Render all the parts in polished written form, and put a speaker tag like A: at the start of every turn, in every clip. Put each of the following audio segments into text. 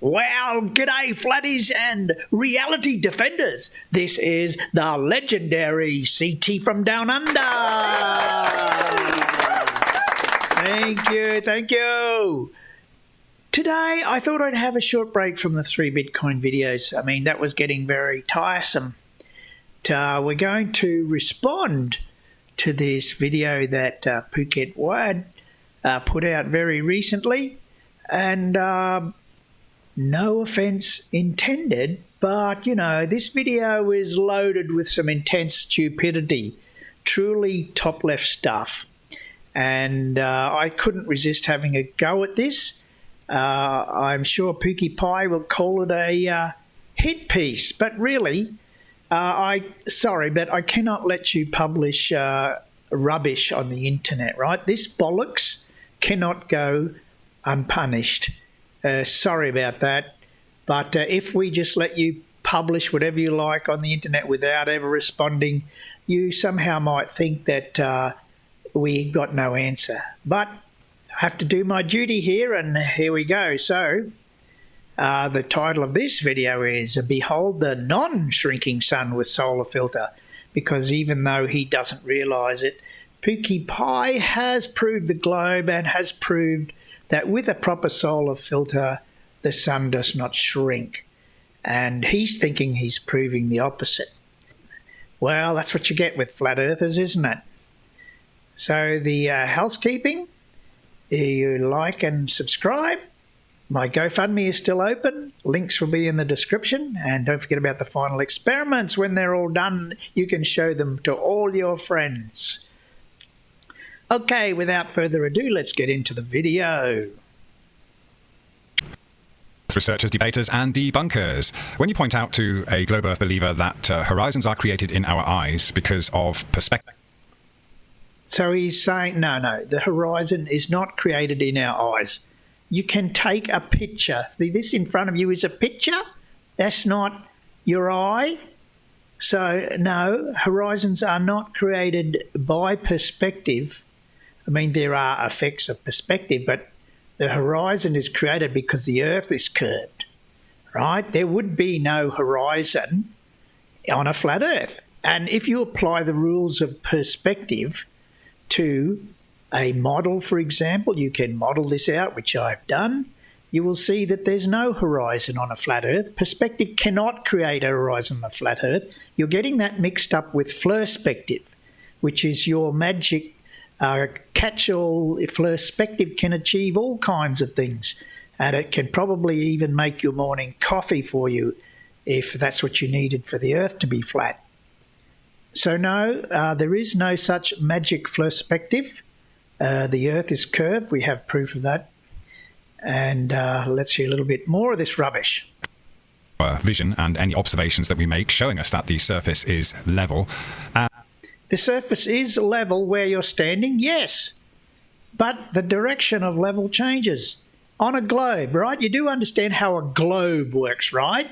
A: Well, g'day flatties and reality defenders. This is the legendary CT from Down Under. Thank you. Today, I thought I'd have a short break from the 3 Bitcoin videos. I mean, that was getting very tiresome. We're going to respond to this video that Phuket Wad put out very recently. And no offense intended, but, you know, this video is loaded with some intense stupidity, truly top left stuff. And I couldn't resist having a go at this. I'm sure Pookie Pie will call it a hit piece, but really, sorry, but I cannot let you publish rubbish on the internet, right? This bollocks cannot go unpunished. Sorry about that, but if we just let you publish whatever you like on the internet without ever responding, you somehow might think that we got no answer. But I have to do my duty here, and here we go. So the title of this video is Behold the Non-Shrinking Sun with Solar Filter, because even though he doesn't realise it, Pookie Pie has proved the globe and has proved that with a proper solar filter, the sun does not shrink. And he's thinking he's proving the opposite. Well, that's what you get with flat earthers, isn't it? So the housekeeping, you like and subscribe. My GoFundMe is still open. Links will be in the description. And don't forget about the final experiments. When they're all done, you can show them to all your friends. Okay, without further ado, let's get into the video.
B: Researchers, debaters and debunkers. When you point out to a globe earth believer that horizons are created in our eyes because of perspective.
A: So he's saying, no, the horizon is not created in our eyes. You can take a picture. See, this in front of you is a picture. That's not your eye. So no, horizons are not created by perspective. I mean, there are effects of perspective, but the horizon is created because the Earth is curved, right? There would be no horizon on a flat Earth. And if you apply the rules of perspective to a model, for example, you can model this out, which I've done. You will see that there's no horizon on a flat Earth. Perspective cannot create a horizon on a flat Earth. You're getting that mixed up with flirspective, which is your magic catch-all. Flirspective can achieve all kinds of things, and it can probably even make your morning coffee for you if that's what you needed for the Earth to be flat. So no, there is no such magic flirspective. The Earth is curved. We have proof of that. And let's hear a little bit more of this rubbish.
B: Vision and any observations that we make showing us that the surface is level.
A: The surface is level where you're standing, yes, but the direction of level changes. On a globe, right? You do understand how a globe works, right?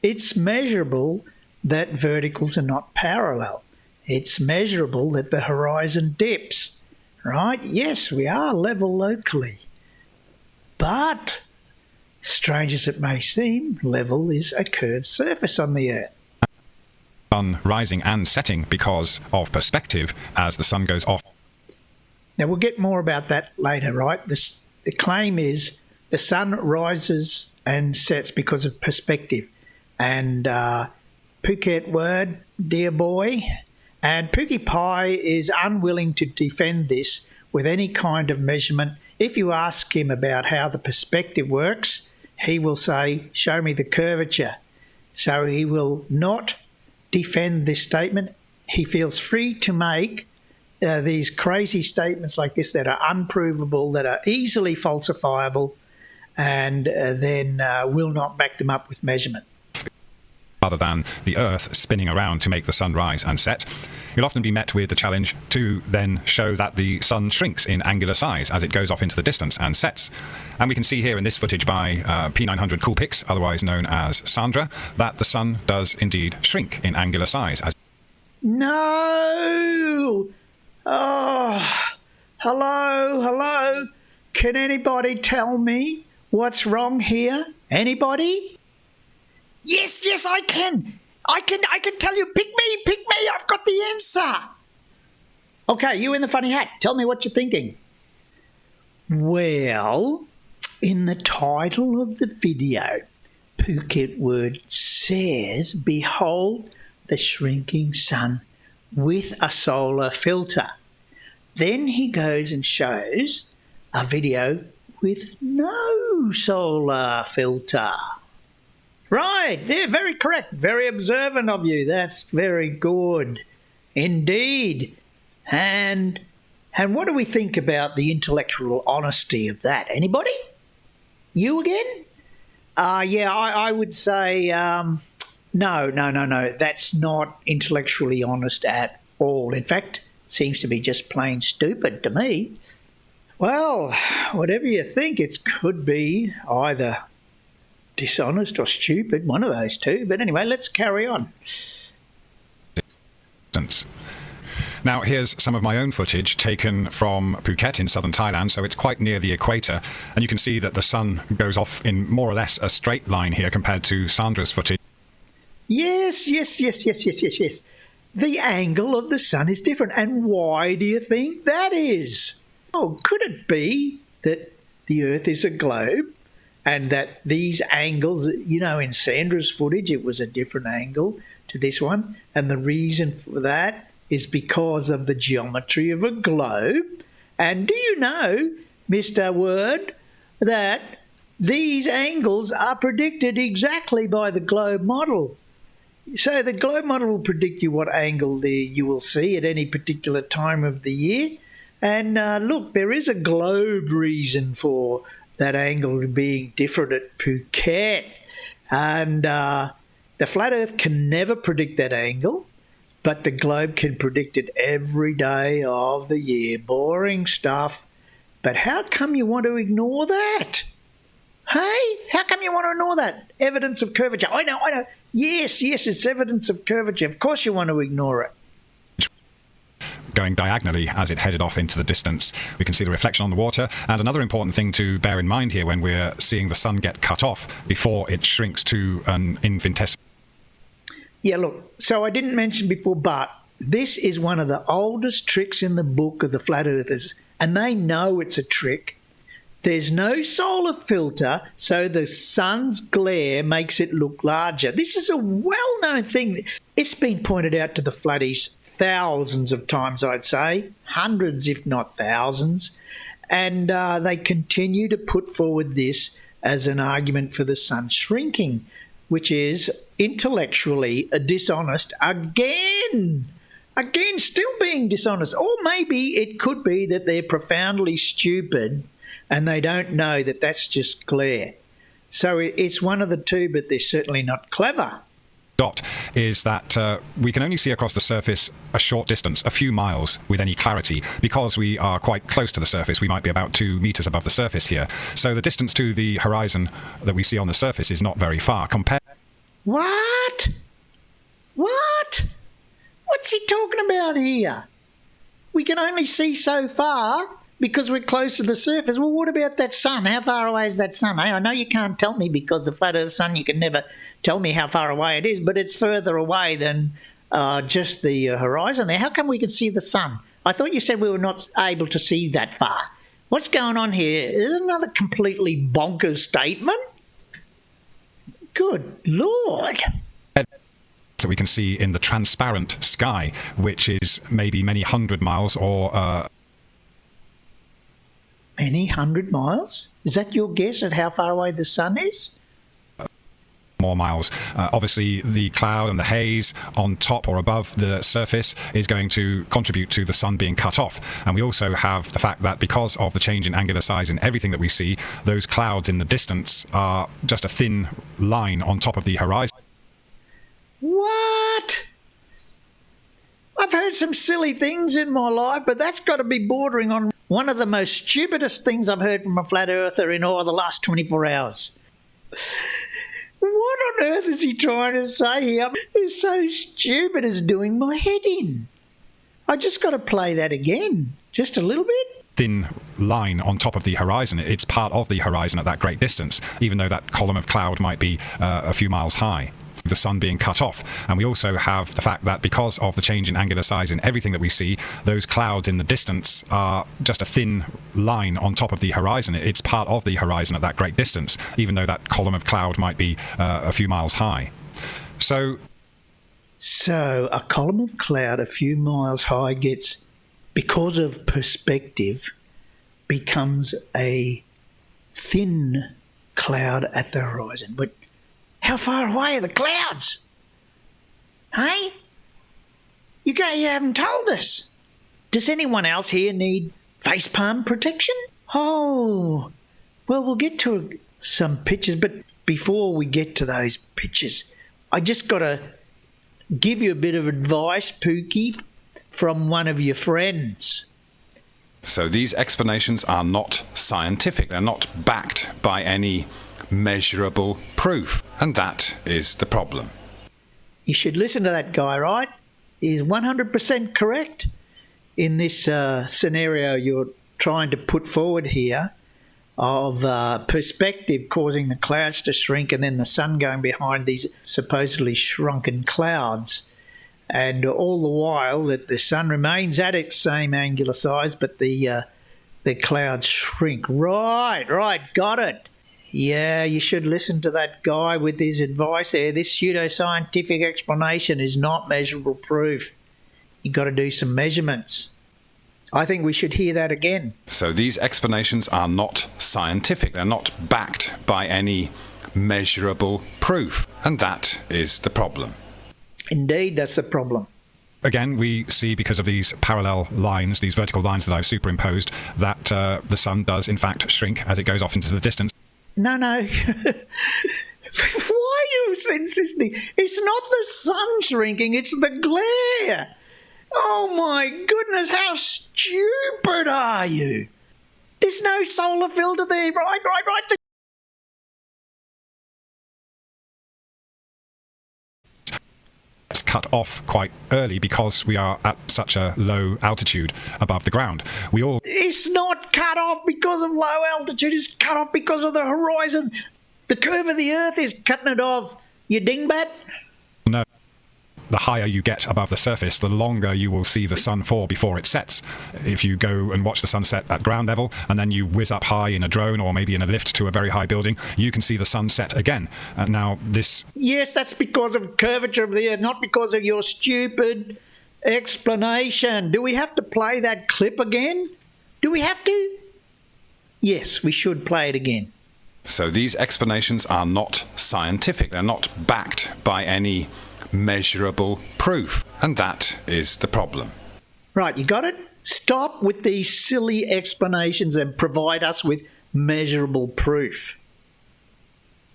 A: It's measurable that verticals are not parallel. It's measurable that the horizon dips, right? Yes, we are level locally. But, strange as it may seem, level is a curved surface on the Earth.
B: Sun rising and setting because of perspective as the sun goes off.
A: Now, we'll get more about that later, right? The claim is the sun rises and sets because of perspective. And Phuket Word, dear boy, and Pookie Pie is unwilling to defend this with any kind of measurement. If you ask him about how the perspective works, he will say, show me the curvature. So he will not defend this statement. He feels free to make these crazy statements like this that are unprovable, that are easily falsifiable, and then will not back them up with measurement.
B: Rather than the Earth spinning around to make the sun rise and set, you'll often be met with the challenge to then show that the sun shrinks in angular size as it goes off into the distance and sets. And we can see here in this footage by P900 Coolpix, otherwise known as Sandra, that the sun does indeed shrink in angular size.
A: No! Oh, hello? Can anybody tell me what's wrong here? Anybody? Yes, I can. I can tell you, pick me, I've got the answer. Okay, you in the funny hat, tell me what you're thinking. Well, in the title of the video, Phuket Word says, behold the shrinking sun with a solar filter. Then he goes and shows a video with no solar filter. Right, they're very correct, very observant of you. That's very good indeed. And what do we think about the intellectual honesty of that? Anybody? You again? I would say no. That's not intellectually honest at all. In fact, seems to be just plain stupid to me. Well, whatever you think, it could be either dishonest or stupid, one of those two. But anyway, let's carry on.
B: Now, here's some of my own footage taken from Phuket in southern Thailand, so it's quite near the equator, and you can see that the sun goes off in more or less a straight line here compared to Sandra's footage.
A: Yes. The angle of the sun is different, and why do you think that is? Oh, could it be that the Earth is a globe and that these angles, in Sandra's footage, it was a different angle to this one, and the reason for that is because of the geometry of a globe? And do you know, Mr. Word, that these angles are predicted exactly by the globe model? So the globe model will predict you what angle you will see at any particular time of the year. And look, there is a globe reason for that angle being different at Phuket. And the flat Earth can never predict that angle, but the globe can predict it every day of the year. Boring stuff. But how come you want to ignore that? Hey, how come you want to ignore that? Evidence of curvature. I know. Yes, it's evidence of curvature. Of course you want to ignore it.
B: Going diagonally as it headed off into the distance. We can see the reflection on the water. And another important thing to bear in mind here when we're seeing the sun get cut off before it shrinks to an infinitesimal.
A: Yeah, look, so I didn't mention before, but this is one of the oldest tricks in the book of the flat earthers, and they know it's a trick. There's no solar filter, so the sun's glare makes it look larger. This is a well-known thing. It's been pointed out to the flatties thousands of times, I'd say, hundreds if not thousands, and they continue to put forward this as an argument for the sun shrinking, which is intellectually dishonest again. Again, still being dishonest. Or maybe it could be that they're profoundly stupid and they don't know that that's just glare. So it's one of the two, but they're certainly not clever.
B: Dot is that we can only see across the surface a short distance, a few miles, with any clarity. Because we are quite close to the surface, we might be about 2 meters above the surface here. So the distance to the horizon that we see on the surface is not very far compared.
A: What? What's he talking about here? We can only see so far because we're close to the surface. Well, what about that sun? How far away is that sun? I know you can't tell me because the flat Earth sun, you can never tell me how far away it is, but it's further away than just the horizon there. How come we can see the sun? I thought you said we were not able to see that far. What's going on here? Is it another completely bonkers statement? Good Lord.
B: So we can see in the transparent sky, which is maybe many hundred miles or...
A: Many hundred miles? Is that your guess at how far away the sun is?
B: More miles. Obviously, the cloud and the haze on top or above the surface is going to contribute to the sun being cut off. And we also have the fact that because of the change in angular size in everything that we see, those clouds in the distance are just a thin line on top of the horizon.
A: What? I've heard some silly things in my life, but that's got to be bordering on one of the most stupidest things I've heard from a flat earther in all the last 24 hours. What on earth is he trying to say here? It's so stupid, it's doing my head in. I just got to play that again, just a little bit.
B: thin line on top of the horizon. It's part of the horizon at that great distance, even though that column of cloud might be a few miles high. The sun being cut off. And we also have the fact that because of the change in angular size in everything that we see, those clouds in the distance are just a thin line on top of the horizon. It's part of the horizon at that great distance, even though that column of cloud might be a few miles high. So
A: a column of cloud a few miles high gets, because of perspective, becomes a thin cloud at the horizon. But how far away are the clouds? Hey? You haven't told us. Does anyone else here need facepalm protection? Oh, well, we'll get to some pictures, but before we get to those pictures, I just got to give you a bit of advice, Pookie, from one of your friends.
B: So these explanations are not scientific. They're not backed by any measurable proof. And that is the problem.
A: You should listen to that guy, right? He's 100% correct in this scenario you're trying to put forward here of perspective causing the clouds to shrink and then the sun going behind these supposedly shrunken clouds. And all the while that the sun remains at its same angular size, but the clouds shrink. Right, got it. Yeah, you should listen to that guy with his advice there. This pseudoscientific explanation is not measurable proof. You've got to do some measurements. I think we should hear that again.
B: So these explanations are not scientific. They're not backed by any measurable proof. And that is the problem.
A: Indeed, that's the problem.
B: Again, we see, because of these parallel lines, these vertical lines that I've superimposed, that the sun does in fact shrink as it goes off into the distance.
A: No. Why are you insisting? It's not the sun shrinking, it's the glare. Oh my goodness, how stupid are you? There's no solar filter there. Right.
B: It's cut off quite early because we are at such a low altitude above the ground.
A: It's not cut off because of low altitude, it's cut off because of the horizon. The curve of the earth is cutting it off, you dingbat.
B: No. The higher you get above the surface, the longer you will see the sun for before it sets. If you go and watch the sunset at ground level and then you whiz up high in a drone or maybe in a lift to a very high building, you can see the sun set again. Now this...
A: Yes, that's because of curvature of the earth, not because of your stupid explanation. Do we have to play that clip again? Do we have to? Yes, we should play it again.
B: So these explanations are not scientific. They're not backed by any measurable proof. And that is the problem.
A: Right, you got it? Stop with these silly explanations and provide us with measurable proof.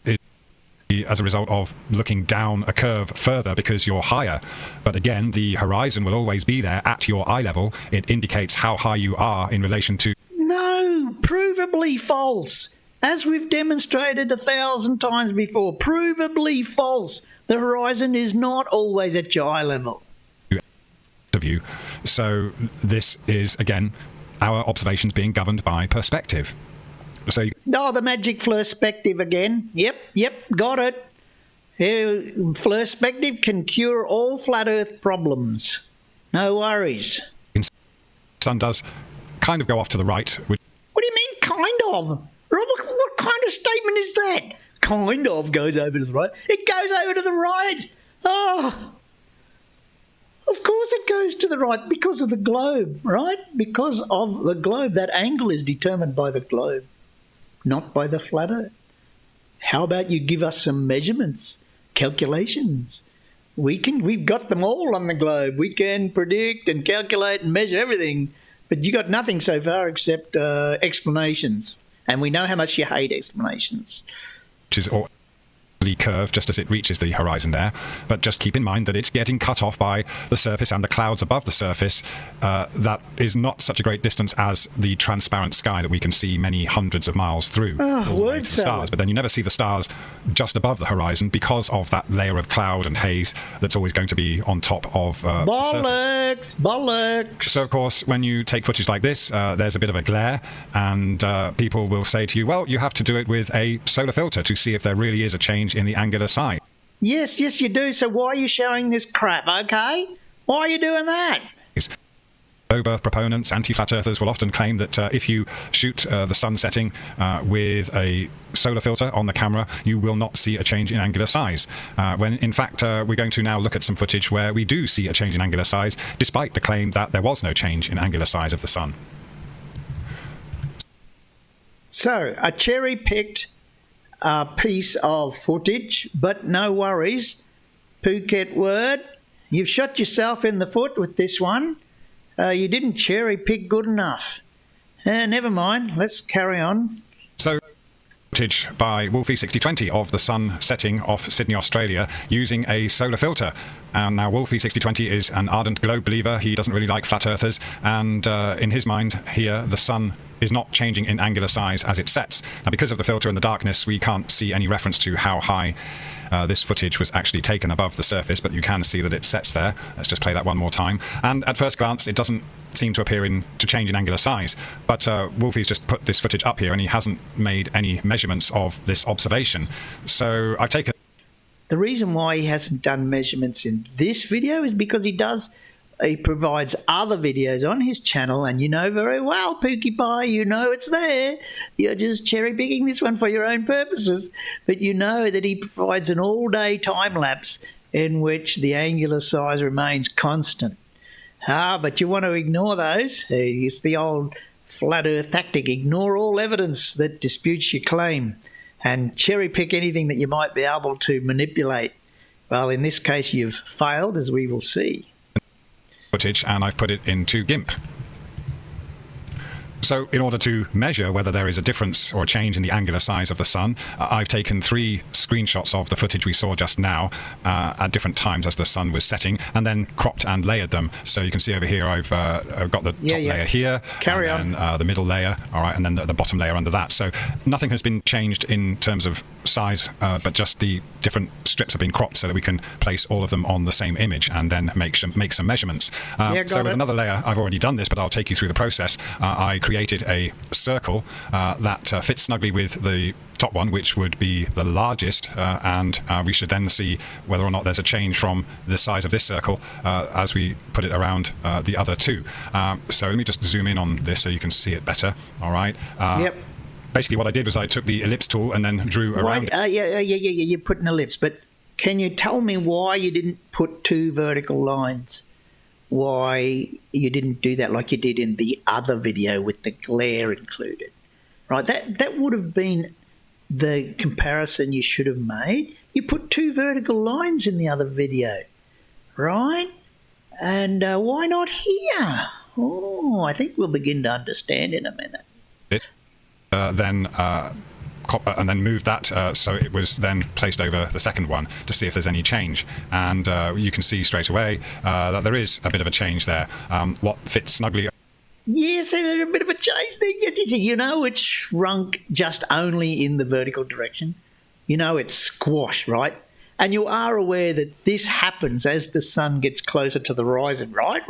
B: As a result of looking down a curve further because you're higher. But again, the horizon will always be there at your eye level. It indicates how high you are in relation to...
A: No, provably false. As we've demonstrated 1,000 times before, provably false. The horizon is not always at your eye level.
B: Of you. So this is, again, our observations being governed by perspective. So
A: the magic perspective again. Yep, got it. Perspective can cure all flat earth problems. No worries.
B: The sun does kind of go off to the right.
A: What do you mean, kind of? Robert, what kind of statement is that? Kind of goes over to the right. It goes over to the right. Oh, of course it goes to the right because of the globe, right? Because of the globe. That angle is determined by the globe, not by the flat earth. How about you give us some measurements, calculations? We've got them all on the globe. We can predict and calculate and measure everything, but you got nothing so far except explanations. And we know how much you hate explanations.
B: Which is curve just as it reaches the horizon there, but just keep in mind that it's getting cut off by the surface and the clouds above the surface. That is not such a great distance as the transparent sky that we can see many hundreds of miles through.
A: Word
B: Stars, but then you never see the stars just above the horizon because of that layer of cloud and haze that's always going to be on top of the surface.
A: Bollocks!
B: So, of course, when you take footage like this, there's a bit of a glare, and people will say to you, well, you have to do it with a solar filter to see if there really is a change in the angular size.
A: Yes, you do. So why are you showing this crap, okay? Why are you doing that?
B: Low Earth proponents, anti-flat earthers will often claim that if you shoot the sun setting with a solar filter on the camera, you will not see a change in angular size. When in fact, we're going to now look at some footage where we do see a change in angular size, despite the claim that there was no change in angular size of the sun.
A: So, a cherry-picked piece of footage, but no worries. Phuket word, you've shot yourself in the foot with this one. You didn't cherry-pick good enough. Never mind, let's carry on.
B: So, footage by Wolfie 6020 of the sun setting off Sydney, Australia, using a solar filter. And now Wolfie 6020 is an ardent globe believer. He doesn't really like flat earthers, and in his mind here, the sun is not changing in angular size as it sets. Now, because of the filter and the darkness, we can't see any reference to how high this footage was actually taken above the surface, but you can see that it sets there. Let's just play that one more time. And at first glance, it doesn't seem to appear to change in angular size, but Wolfie's just put this footage up here and he hasn't made any measurements of this observation. So I've taken...
A: The reason why he hasn't done measurements in this video is because he provides other videos on his channel, and you know very well, Pookie Pie, you know it's there. You're just cherry-picking this one for your own purposes. But you know that he provides an all-day time-lapse in which the angular size remains constant. But you want to ignore those. It's the old flat earth tactic. Ignore all evidence that disputes your claim and cherry-pick anything that you might be able to manipulate. Well, in this case, you've failed, as we will see.
B: Footage, and I've put it into GIMP. So in order to measure whether there is a difference or a change in the angular size of the sun, I've taken 3 screenshots of the footage we saw just now at different times as the sun was setting, and then cropped and layered them. So you can see over here I've got the top layer here, and then the middle layer, all right, and then the bottom layer under that. So nothing has been changed in terms of size, but just the different strips have been cropped so that we can place all of them on the same image and then make some measurements. So with another layer, I've already done this, but I'll take you through the process. I created a circle that fits snugly with the top one, which would be the largest, and we should then see whether or not there's a change from the size of this circle as we put it around the other 2. So let me just zoom in on this so you can see it better. All right.
A: Yep.
B: Basically, what I did was I took the ellipse tool and then drew around it.
A: Yeah, you put an ellipse, but can you tell me why you didn't put 2 vertical lines? Why you didn't do that like you did in the other video with the glare included? Right, that would have been the comparison you should have made. You put 2 vertical lines in the other video, right? And why not here? Oh, I think we'll begin to understand in a minute.
B: And then moved that so it was then placed over the second one to see if there's any change. And you can see straight away that there is a bit of a change there. What fits snugly...
A: Yes, there's a bit of a change there. Yes, you know it's shrunk just only in the vertical direction. You know it's squashed, right? And you are aware that this happens as the sun gets closer to the horizon, right?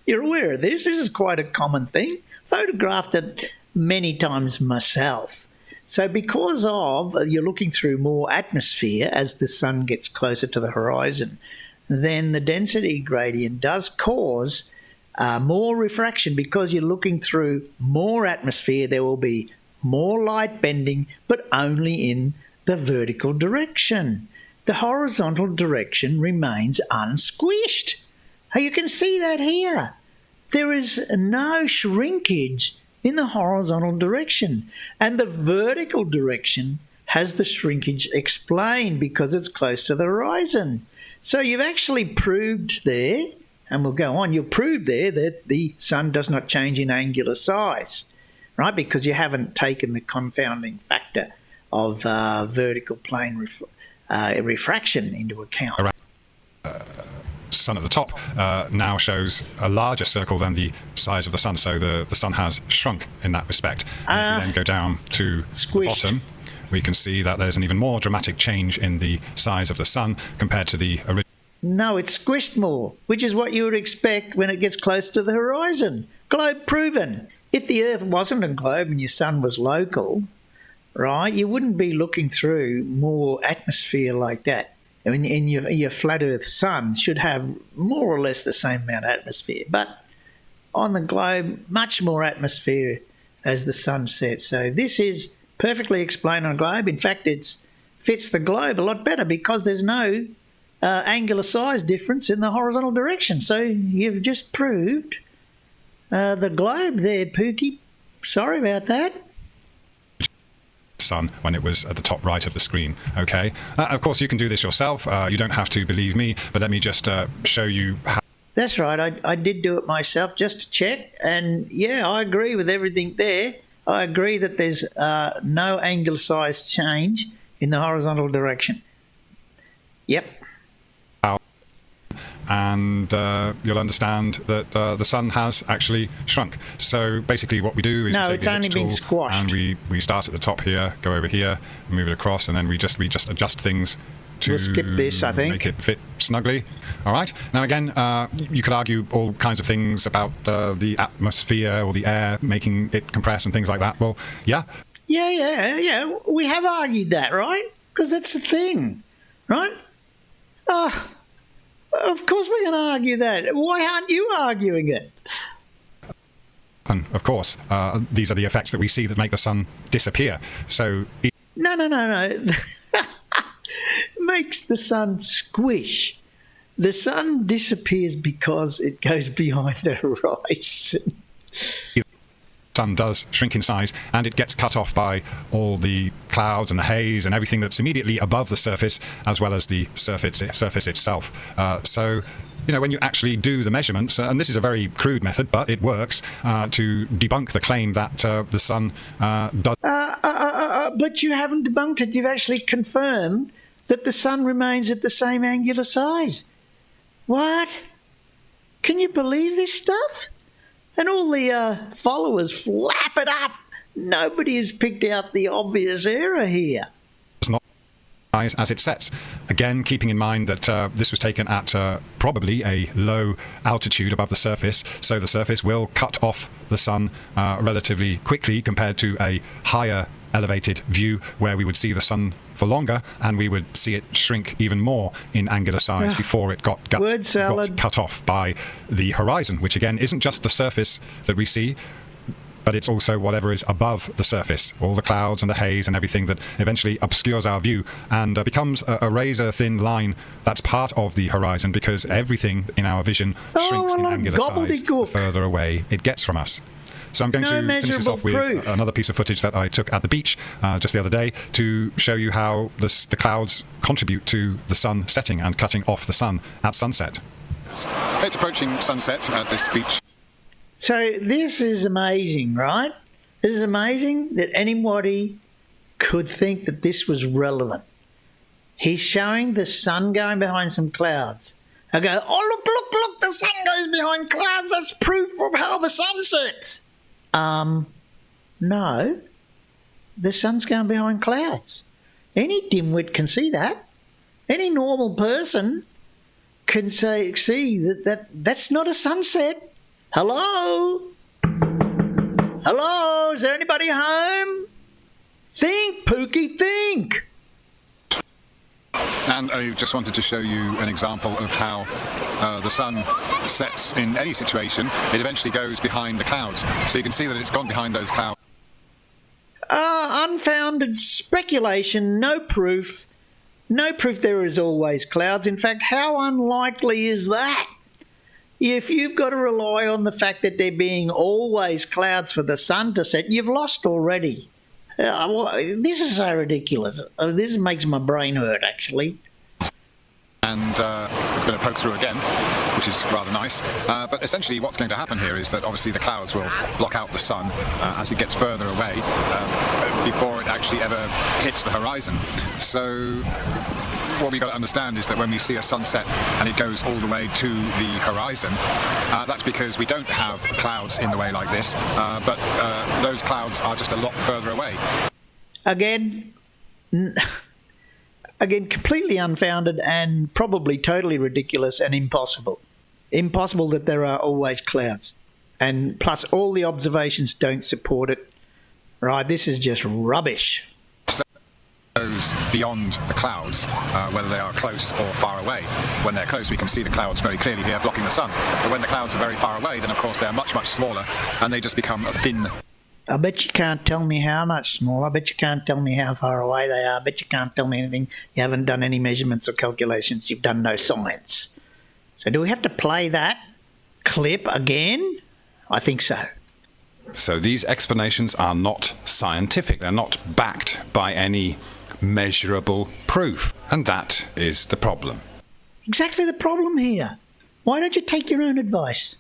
A: You're aware of this. This is quite a common thing. Photographed it many times myself. So because you're looking through more atmosphere as the sun gets closer to the horizon, then the density gradient does cause more refraction. Because you're looking through more atmosphere, there will be more light bending, but only in the vertical direction. The horizontal direction remains unsquished. You can see that here. There is no shrinkage in the horizontal direction, and the vertical direction has the shrinkage explained because it's close to the horizon. So you've actually proved there, and we'll go on, you've proved there that the sun does not change in angular size, right? Because you haven't taken the confounding factor of vertical plane refraction into account.
B: Sun at the top now shows a larger circle than the size of the sun, so the sun has shrunk in that respect. And if we then go down to the bottom, we can see that there's an even more dramatic change in the size of the sun compared to the original.
A: No, it's squished more, which is what you would expect when it gets close to the horizon. Globe proven. If the Earth wasn't a globe and your sun was local, right, you wouldn't be looking through more atmosphere like that. I mean, your flat Earth sun should have more or less the same amount of atmosphere, but on the globe, much more atmosphere as the sun sets. So this is perfectly explained on a globe. In fact, it fits the globe a lot better because there's no angular size difference in the horizontal direction. So you've just proved the globe there, Pookie. Sorry about that.
B: Sun when it was at the top right of the screen. Okay, of course you can do this yourself. You don't have to believe me, but let me just show you how.
A: That's right, I did do it myself just to check, and yeah, I agree with everything there. I agree that there's no angular size change in the horizontal direction. Yep.
B: And you'll understand that the sun has actually shrunk. So basically what we do is we take
A: it's
B: the
A: only
B: ellipse
A: been
B: tool
A: squashed.
B: and we start at the top here, go over here, move it across, and then we just adjust things to
A: We'll skip this, I think.
B: make it fit snugly. All right. Now again, you could argue all kinds of things about the atmosphere or the air making it compress and things like that. Well, yeah.
A: Yeah. We have argued that, right? Because that's the thing, right? Of course we're going to argue that. Why aren't you arguing it?
B: And of course, these are the effects that we see that make the sun disappear. So
A: No. Makes the sun squish. The sun disappears because it goes behind the horizon.
B: the sun does shrink in size, and it gets cut off by all the clouds and the haze and everything that's immediately above the surface, as well as the surface itself. So, you know, when you actually do the measurements, and this is a very crude method, but it works to debunk the claim that the sun does.
A: But you haven't debunked it. You've actually confirmed that the sun remains at the same angular size. What? Can you believe this stuff? And all the followers flap it up. Nobody has picked out the obvious error here.
B: Not as it sets. Again, keeping in mind that this was taken at probably a low altitude above the surface, so the surface will cut off the sun relatively quickly compared to a higher elevated view where we would see the sun for longer and we would see it shrink even more in angular size before it got cut off by the horizon, which again isn't just the surface that we see, but it's also whatever is above the surface, all the clouds and the haze and everything that eventually obscures our view and becomes a razor-thin line that's part of the horizon, because everything in our vision shrinks in angular size the further away it gets from us. So I'm going to finish this off with another piece of footage that I took at the beach just the other day to show you how the clouds contribute to the sun setting and cutting off the sun at sunset. It's approaching sunset at this beach.
A: So this is amazing, right? This is amazing that anybody could think that this was relevant. He's showing the sun going behind some clouds. I go, oh, look, the sun goes behind clouds. That's proof of how the sun sets. No, the sun's going behind clouds. Any dimwit can see that. Any normal person can see that's not a sunset. Hello? Hello? Is there anybody home? Think, Pookie, think.
B: And I just wanted to show you an example of how the sun sets in any situation. It eventually goes behind the clouds. So you can see that it's gone behind those clouds.
A: Unfounded speculation, no proof. No proof there is always clouds. In fact, how unlikely is that? If you've got to rely on the fact that there being always clouds for the sun to set, you've lost already. This is so ridiculous. This makes my brain hurt, actually.
B: And it's going to poke through again, which is rather nice. But essentially what's going to happen here is that obviously the clouds will block out the sun as it gets further away before it actually ever hits the horizon. So what we've got to understand is that when we see a sunset and it goes all the way to the horizon, that's because we don't have clouds in the way like this, but those clouds are just a lot further away.
A: Again, completely unfounded and probably totally ridiculous and impossible. Impossible that there are always clouds. And plus all the observations don't support it. Right, this is just rubbish.
B: Goes beyond the clouds, whether they are close or far away. When they're close, we can see the clouds very clearly here blocking the sun. But when the clouds are very far away, then of course they're much, much smaller, and they just become thin.
A: I bet you can't tell me how much smaller. I bet you can't tell me how far away they are. I bet you can't tell me anything. You haven't done any measurements or calculations. You've done no science. So do we have to play that clip again? I think so.
C: So these explanations are not scientific. They're not backed by any measurable proof. And that is the problem.
A: Exactly the problem here. Why don't you take your own advice?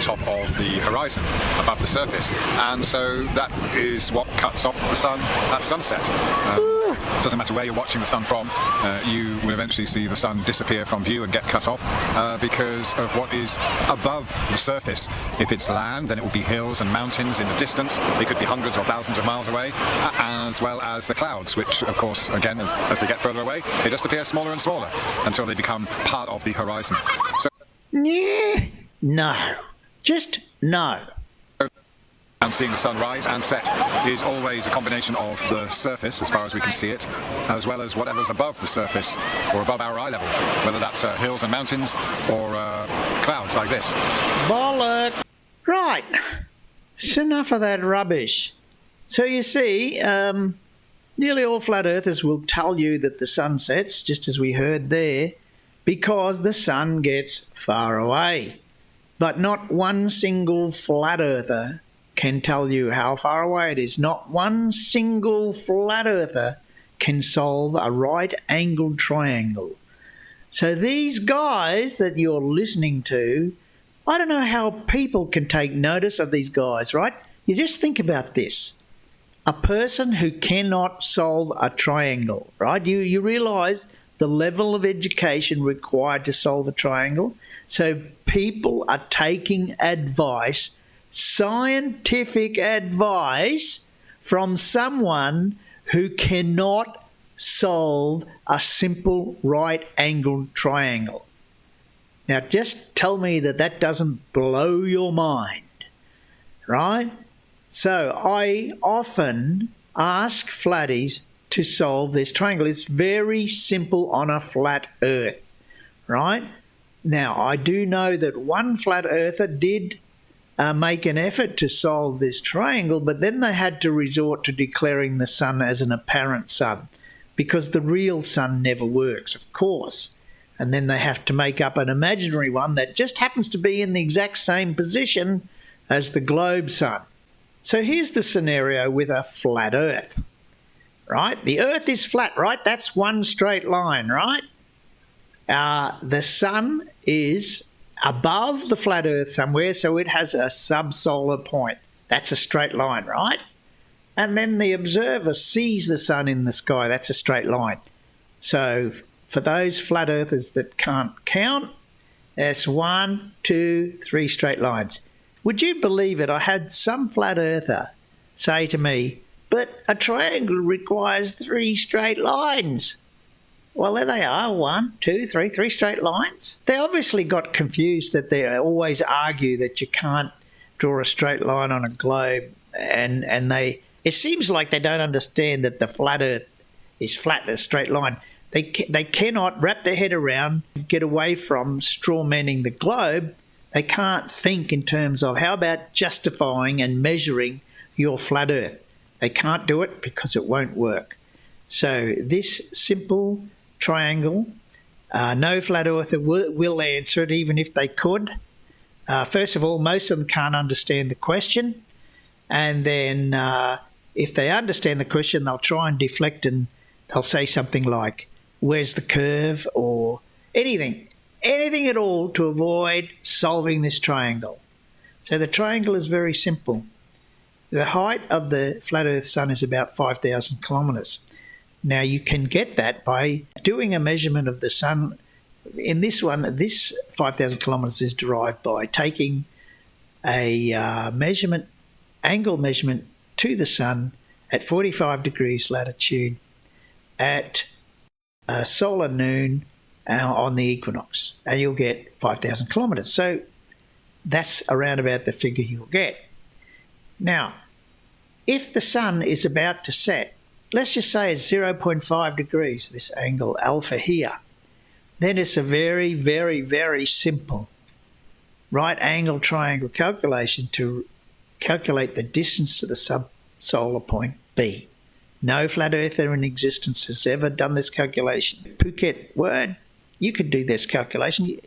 B: Top of the horizon, above the surface, and so that is what cuts off the sun at sunset. It doesn't matter where you're watching the sun from, you will eventually see the sun disappear from view and get cut off because of what is above the surface. If it's land, then it will be hills and mountains in the distance. They could be hundreds or thousands of miles away, as well as the clouds, which of course, again, as they get further away, they just appear smaller and smaller until they become part of the horizon. So,
A: no. Just no.
B: and seeing the sun rise and set is always a combination of the surface, as far as we can see it, as well as whatever's above the surface or above our eye level, whether that's hills and mountains or clouds like this.
A: Bollock! Right. It's enough of that rubbish. So you see, nearly all flat earthers will tell you that the sun sets, just as we heard there, because the sun gets far away. But not one single flat earther can tell you how far away it is. Not one single flat earther can solve a right-angled triangle. So these guys that you're listening to, I don't know how people can take notice of these guys, right? You just think about this. A person who cannot solve a triangle, right? You realise the level of education required to solve a triangle. So people are taking advice, scientific advice, from someone who cannot solve a simple right-angled triangle. Now, just tell me that that doesn't blow your mind, right? So I often ask flatties to solve this triangle. It's very simple on a flat earth, right? Now, I do know that one flat earther did make an effort to solve this triangle, but then they had to resort to declaring the sun as an apparent sun, because the real sun never works, of course. And then they have to make up an imaginary one that just happens to be in the exact same position as the globe sun. So here's the scenario with a flat earth, right? The earth is flat, right? That's one straight line, right? The sun is above the flat earth somewhere, so it has a subsolar point. That's a straight line, right? And then the observer sees the sun in the sky. That's a straight line. So for those flat earthers that can't count, that's 1, 2, 3 straight lines. Would you believe it? I had some flat earther say to me, but a triangle requires 3 straight lines. Well, there they are, 1, 2, 3, 3 straight lines. They obviously got confused that they always argue that you can't draw a straight line on a globe, and it seems like they don't understand that the flat earth is flat, a straight line. They cannot wrap their head around, get away from strawmanning the globe. They can't think in terms of how about justifying and measuring your flat earth. They can't do it because it won't work. So this simple triangle, no flat earther will answer it, even if they could. First of all, most of them can't understand the question. And then if they understand the question, they'll try and deflect, and they'll say something like, where's the curve, or anything at all to avoid solving this triangle. So the triangle is very simple. The height of the flat earth sun is about 5,000 kilometres. Now, you can get that by doing a measurement of the sun. In this one, this 5,000 kilometres is derived by taking a angle measurement to the sun at 45 degrees latitude at solar noon on the equinox, and you'll get 5,000 kilometres. So that's around about the figure you'll get. Now, if the sun is about to set, let's just say it's 0.5 degrees, this angle alpha here, then it's a very, very, very simple right angle triangle calculation to calculate the distance to the sub-solar point B. No flat earther in existence has ever done this calculation. Phuket word, you could do this calculation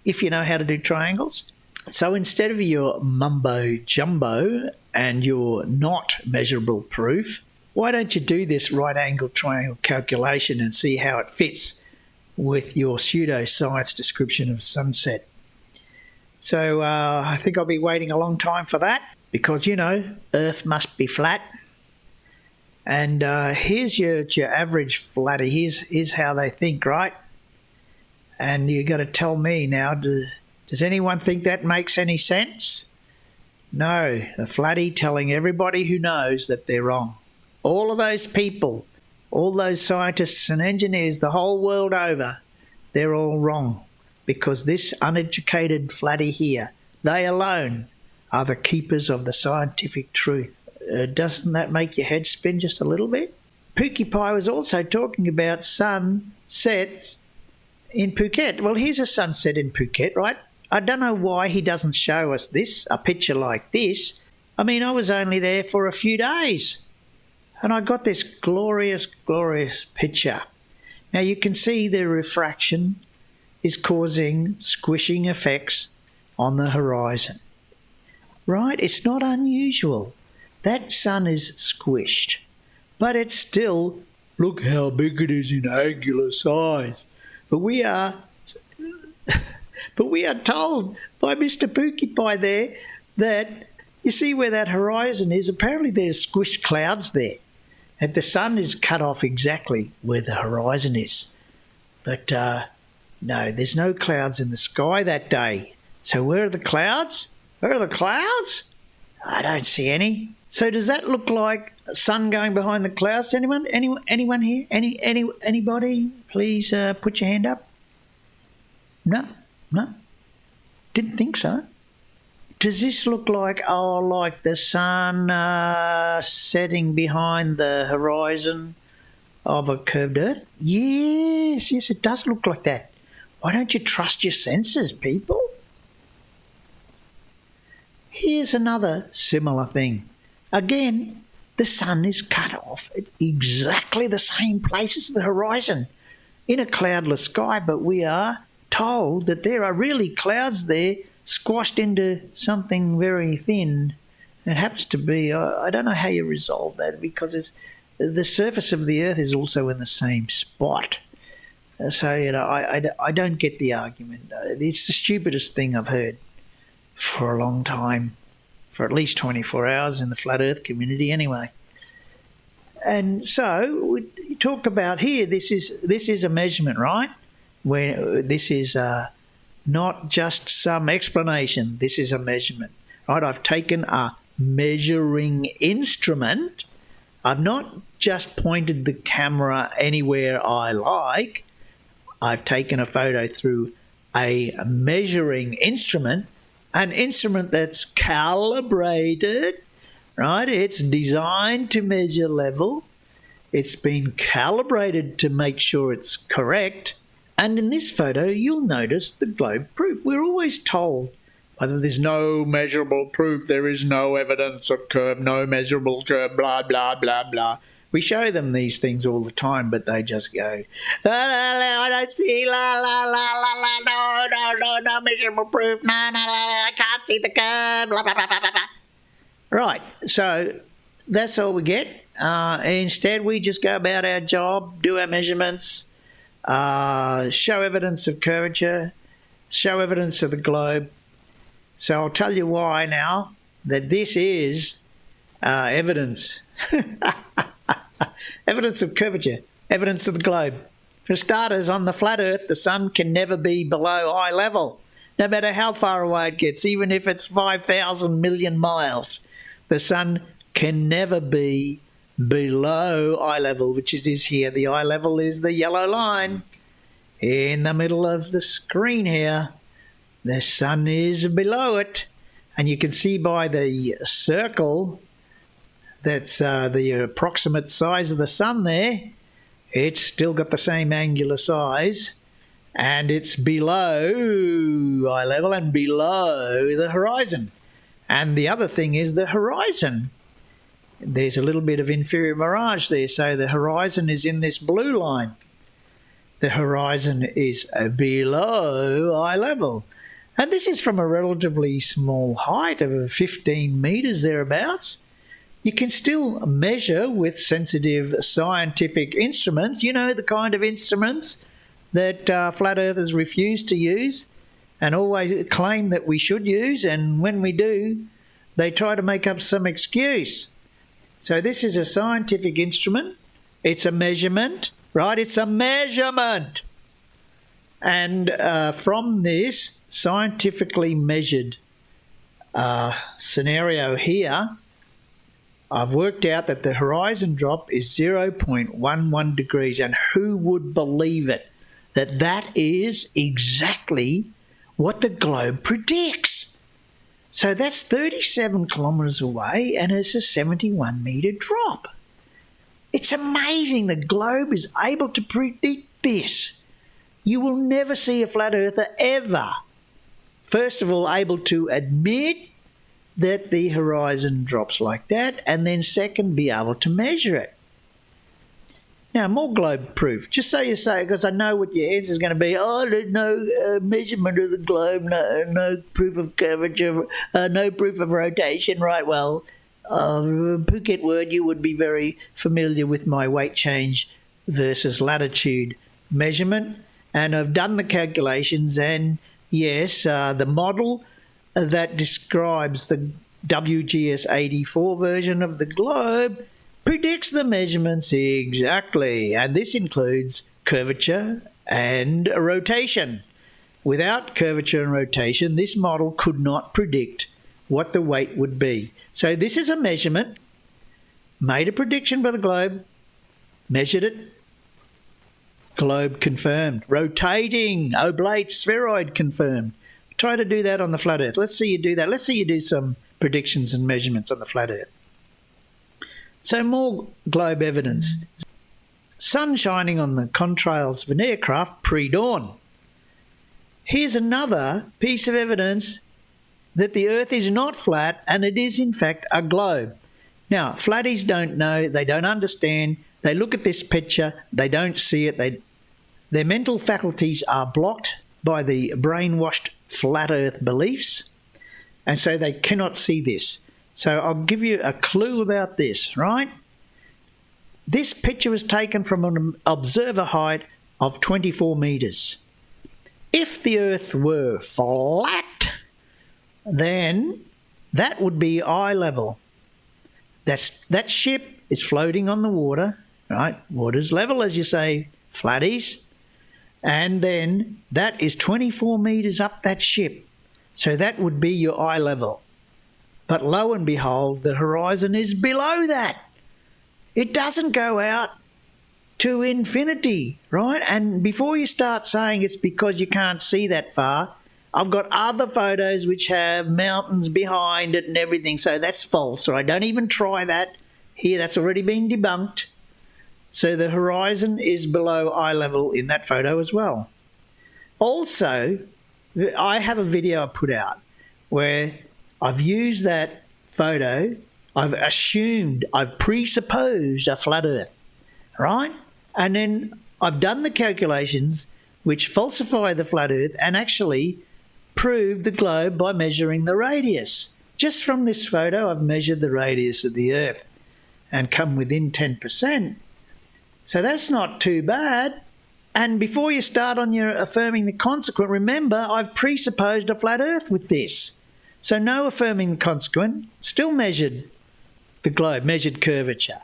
A: if you know how to do triangles. So instead of your mumbo jumbo and your not measurable proof, why don't you do this right angle triangle calculation and see how it fits with your pseudoscience description of sunset? So I think I'll be waiting a long time for that because, you know, Earth must be flat. And here's your average flatty. Here's how they think, right? And you got to tell me now, does anyone think that makes any sense? No, the flatty telling everybody who knows that they're wrong. All of those people, all those scientists and engineers the whole world over, they're all wrong because this uneducated flatty here, they alone are the keepers of the scientific truth. Doesn't that make your head spin just a little bit? Pookie Pie was also talking about sunsets in Phuket. Well, here's a sunset in Phuket, right? I don't know why he doesn't show us this, a picture like this. I mean, I was only there for a few days and I got this glorious, glorious picture. Now you can see the refraction is causing squishing effects on the horizon. Right? It's not unusual. That sun is squished, but it's still, look how big it is in angular size. But we are told by Mr. Pookie Pie there that you see where that horizon is, apparently there's squished clouds there. And the sun is cut off exactly where the horizon is. But no, there's no clouds in the sky that day. So where are the clouds? Where are the clouds? I don't see any. So does that look like a sun going behind the clouds to anyone? Anyone here? Anybody? Please put your hand up. No. Didn't think so. Does this look like, like the sun setting behind the horizon of a curved Earth? Yes, it does look like that. Why don't you trust your senses, people? Here's another similar thing. Again, the sun is cut off at exactly the same place as the horizon in a cloudless sky, but we are told that there are really clouds there squashed into something very thin. It happens to be, I don't know how you resolve that because the surface of the Earth is also in the same spot. So, you know, I don't get the argument. It's the stupidest thing I've heard for a long time, for at least 24 hours in the flat Earth community anyway. And so we talk about here, this is a measurement, right? Where this is not just some explanation, this is a measurement, right? I've taken a measuring instrument. I've not just pointed the camera anywhere I like. I've taken a photo through a measuring instrument, an instrument that's calibrated, right? It's designed to measure level. It's been calibrated to make sure it's correct. And in this photo, you'll notice the globe proof. We're always told whether there's no measurable proof, there is no evidence of curve, no measurable curve, blah, blah, blah, blah. We show them these things all the time, but they just go, la, la, la, I don't see, la, la, la, la, la, no measurable proof, no, I can't see the curve, blah, blah, blah, blah, blah. Right, so that's all we get. Instead, we just go about our job, do our measurements, show evidence of curvature, show evidence of the globe. So I'll tell you why now that this is evidence. Evidence of curvature. Evidence of the globe. For starters, on the flat Earth, the sun can never be below eye level, no matter how far away it gets, even if it's 5,000 million miles. The sun can never be below eye level, which it is here. The eye level is the yellow line in the middle of the screen here. The sun is below it, and you can see by the circle that's the approximate size of the sun there. It's still got the same angular size, and it's below eye level and below the horizon. And the other thing is the horizon. There's a little bit of inferior mirage there, so the horizon is in this blue line. The horizon is below eye level. And this is from a relatively small height of 15 metres thereabouts. You can still measure with sensitive scientific instruments, you know, the kind of instruments that flat earthers refuse to use and always claim that we should use, and when we do, they try to make up some excuse. So this is a scientific instrument. It's a measurement, right? It's a measurement. And from this scientifically measured scenario here, I've worked out that the horizon drop is 0.11 degrees, and who would believe it? That is exactly what the globe predicts. So that's 37 kilometres away, and it's a 71 metre drop. It's amazing the globe is able to predict this. You will never see a flat earther ever, first of all, able to admit that the horizon drops like that, and then second, be able to measure it. Now, more globe proof. Just so you say, because I know what your answer is going to be, oh, there's no measurement of the globe, no proof of curvature, no proof of rotation. Right, well, Phuket word, you would be very familiar with my weight change versus latitude measurement, and I've done the calculations, and yes, the model that describes the WGS 84 version of the globe predicts the measurements exactly, and this includes curvature and rotation. Without curvature and rotation, this model could not predict what the weight would be. So this is a measurement, made a prediction by the globe, measured it, globe confirmed. Rotating, oblate, spheroid confirmed. Try to do that on the flat Earth. Let's see you do that. Let's see you do some predictions and measurements on the flat Earth. So more globe evidence. Sun shining on the contrails of an aircraft pre-dawn. Here's another piece of evidence that the Earth is not flat and it is in fact a globe. Now, flatties don't know, they don't understand, they look at this picture, they don't see it, their mental faculties are blocked by the brainwashed flat Earth beliefs, and so they cannot see this. So I'll give you a clue about this, right? This picture was taken from an observer height of 24 metres. If the Earth were flat, then that would be eye level. That ship is floating on the water, right? Water's level, as you say, flatties. And then that is 24 metres up that ship. So that would be your eye level. But lo and behold, the horizon is below that. It doesn't go out to infinity, right? And before you start saying it's because you can't see that far, I've got other photos which have mountains behind it and everything, so that's false, right? Don't even try that here. That's already been debunked. So the horizon is below eye level in that photo as well. Also, I have a video I put out where I've used that photo, I've presupposed a flat Earth, right? And then I've done the calculations which falsify the flat Earth and actually prove the globe by measuring the radius. Just from this photo, I've measured the radius of the Earth and come within 10%. So that's not too bad. And before you start on your affirming the consequent, remember I've presupposed a flat Earth with this. So no affirming the consequent, still measured the globe, measured curvature.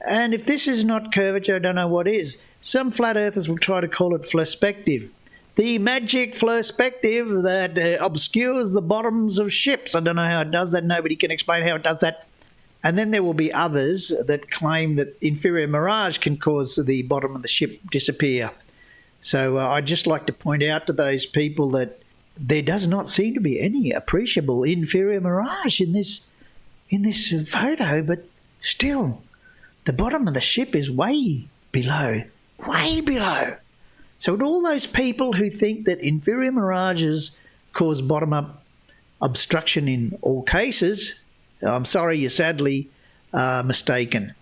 A: And if this is not curvature, I don't know what is. Some flat earthers will try to call it perspective. The magic perspective that obscures the bottoms of ships. I don't know how it does that. Nobody can explain how it does that. And then there will be others that claim that inferior mirage can cause the bottom of the ship disappear. So I'd just like to point out to those people that there does not seem to be any appreciable inferior mirage in this photo, but still, the bottom of the ship is way below. So to all those people who think that inferior mirages cause bottom-up obstruction in all cases, I'm sorry, you're sadly mistaken.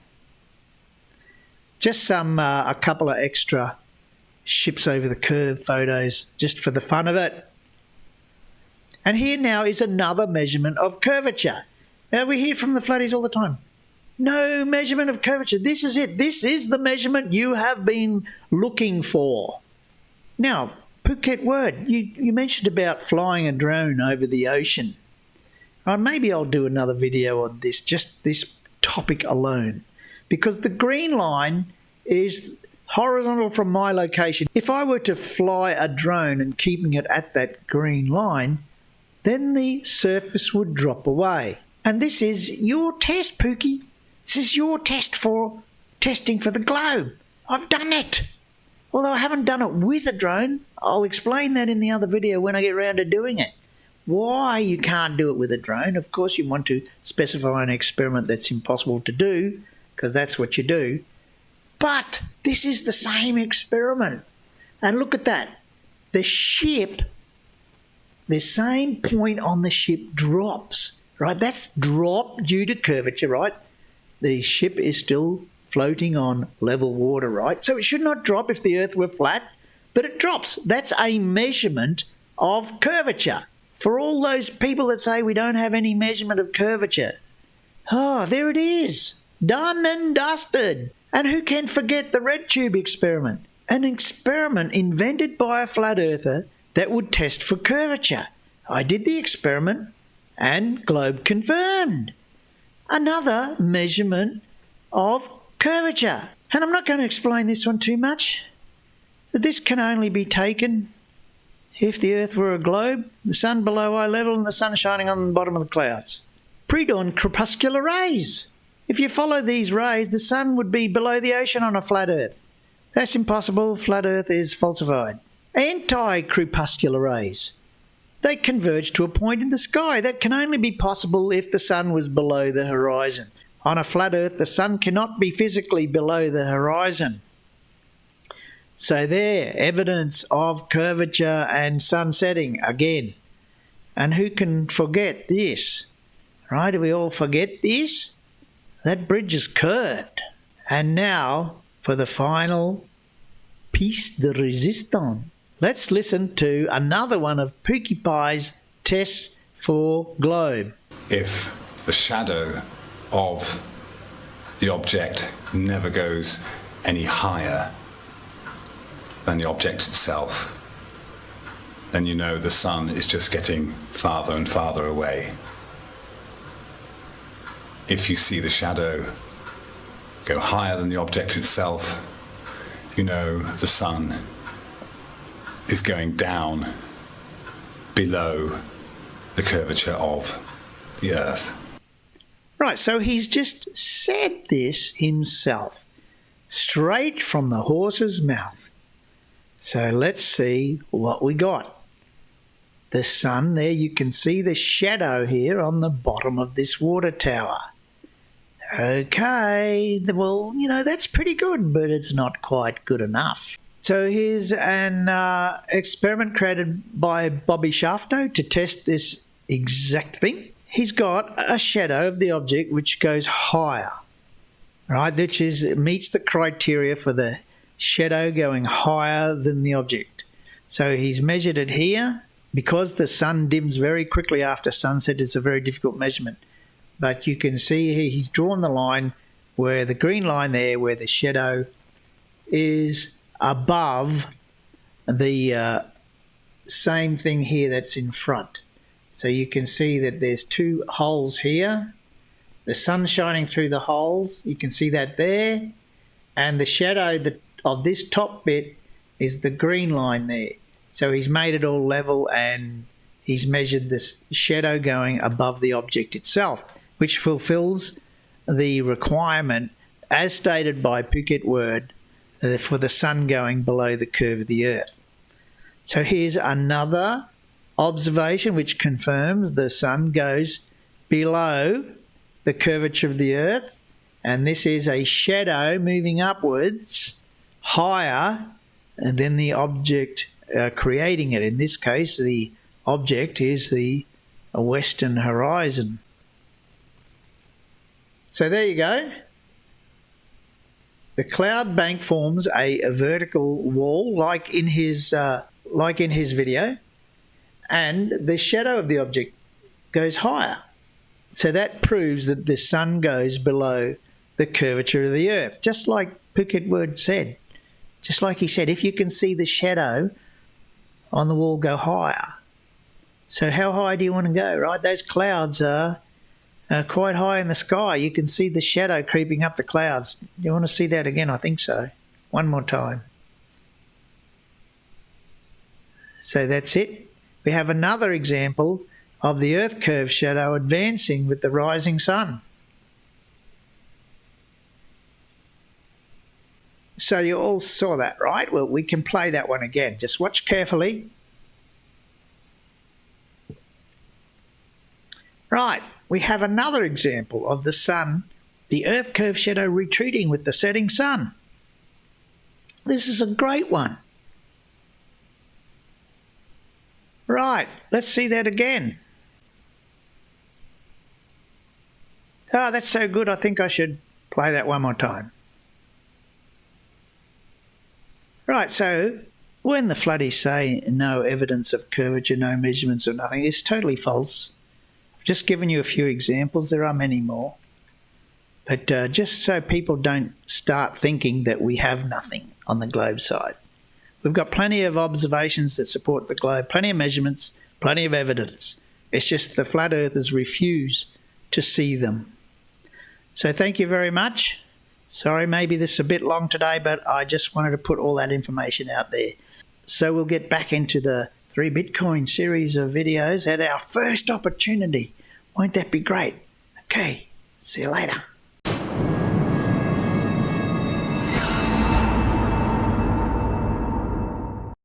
A: Just a couple of extra ships over the curve photos, just for the fun of it. And here now is another measurement of curvature. Now, we hear from the flatties all the time. No measurement of curvature. This is it. This is the measurement you have been looking for. Now, Phuket word, you mentioned about flying a drone over the ocean. Maybe I'll do another video on this, just this topic alone, because the green line is horizontal from my location. If I were to fly a drone and keeping it at that green line, then the surface would drop away. And this is your test, Pookie. This is your test for testing for the globe. I've done it. Although I haven't done it with a drone. I'll explain that in the other video when I get around to doing it. Why you can't do it with a drone. Of course, you want to specify an experiment that's impossible to do, because that's what you do. But this is the same experiment. And look at that. The ship, the same point on the ship drops, right? That's drop due to curvature, right? The ship is still floating on level water, right? So it should not drop if the Earth were flat, but it drops. That's a measurement of curvature. For all those people that say we don't have any measurement of curvature, oh, there it is. Done and dusted. And who can forget the red tube experiment? An experiment invented by a flat earther that would test for curvature. I did the experiment and globe confirmed. Another measurement of curvature. And I'm not going to explain this one too much. This can only be taken if the Earth were a globe, the sun below eye level and the sun shining on the bottom of the clouds. Pre-dawn crepuscular rays. If you follow these rays, the sun would be below the ocean on a flat Earth. That's impossible. Flat Earth is falsified. Anti-crepuscular rays. They converge to a point in the sky. That can only be possible if the sun was below the horizon. On a flat Earth, the sun cannot be physically below the horizon. So there, evidence of curvature and sun setting again. And who can forget this? Right? Do we all forget this? That bridge is curved. And now, for the final piece de resistance, let's listen to another one of Pookie Pie's tests for globe.
C: If the shadow of the object never goes any higher than the object itself, then you know the sun is just getting farther and farther away. If you see the shadow go higher than the object itself, you know the sun is going down below the curvature of the Earth.
A: Right, so he's just said this himself, straight from the horse's mouth. So let's see what we got. The sun there, you can see the shadow here on the bottom of this water tower. Okay, well, that's pretty good, but it's not quite good enough. So here's an experiment created by Bobby Shafto to test this exact thing. He's got a shadow of the object which goes higher, right, which meets the criteria for the shadow going higher than the object. So he's measured it here. Because the sun dims very quickly after sunset, it's a very difficult measurement. But you can see here he's drawn the line where the green line there, where the shadow is above the same thing here that's in front. So you can see that there's two holes here The sun's shining through the holes. You can see that there. And the shadow of this top bit is the green line there. So he's made it all level and he's measured this shadow going above the object itself, which fulfills the requirement as stated by Puckett-Word for the sun going below the curve of the Earth. So here's another observation which confirms the sun goes below the curvature of the Earth, and this is a shadow moving upwards higher than the object creating it. In this case, the object is the western horizon. So there you go. The cloud bank forms a vertical wall like in his video, and the shadow of the object goes higher. So that proves that the sun goes below the curvature of the Earth, just like Puckett-Word said. Just like he said, if you can see the shadow on the wall go higher. So how high do you want to go, right? Those clouds are quite high in the sky. You can see the shadow creeping up the clouds. Do you want to see that again? I think so. One more time. So that's it. We have another example of the Earth curve shadow advancing with the rising sun. So you all saw that, right? Well, we can play that one again. Just watch carefully. Right, we have another example of the sun, the Earth curve shadow retreating with the setting sun. This is a great one. Right, let's see that again. Oh, that's so good, I think I should play that one more time. Right, so when the floodies say no evidence of curvature, no measurements or nothing, it's totally false. I've just given you a few examples, there are many more. But just so people don't start thinking that we have nothing on the globe side. We've got plenty of observations that support the globe, plenty of measurements, plenty of evidence. It's just the flat earthers refuse to see them. So thank you very much. Sorry, maybe this is a bit long today, but I just wanted to put all that information out there. So we'll get back into the 3 Bitcoin series of videos at our first opportunity. Won't that be great? Okay, see you later.